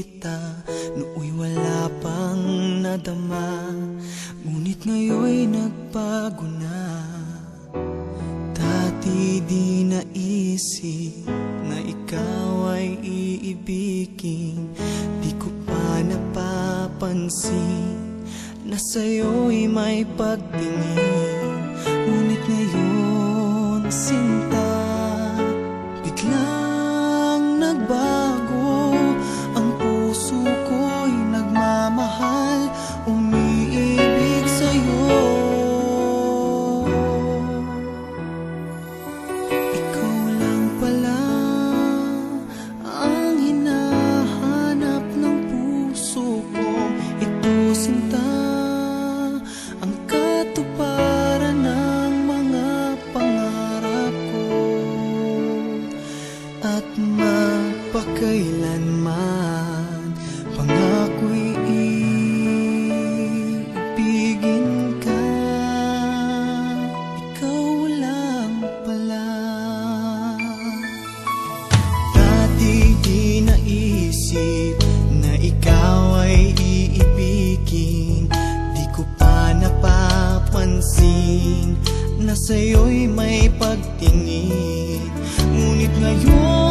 kita, nooy wala pang nadama, ngunit ngayon'y nagbago na. Dati di naisip na ikaw ay iibigin, di ko pa napapansin na sa'yo'y may pagtingin. Ngunit ngayon, sinta, biglang nagbago. Ang puso ko'y nagmamahal, umiibig sa'yo. Ikaw lang pala ang hinahanap ng puso ko. Ito, sinta, ang katuparan ng mga pangarap ko. At magpakailanman, pangako'y iibigin ka. Ikaw lang pala. Dati di naisip na ikaw ay iibigin, di ko pa napapansin na sa'yo'y may pagtingin. Ngunit ngayon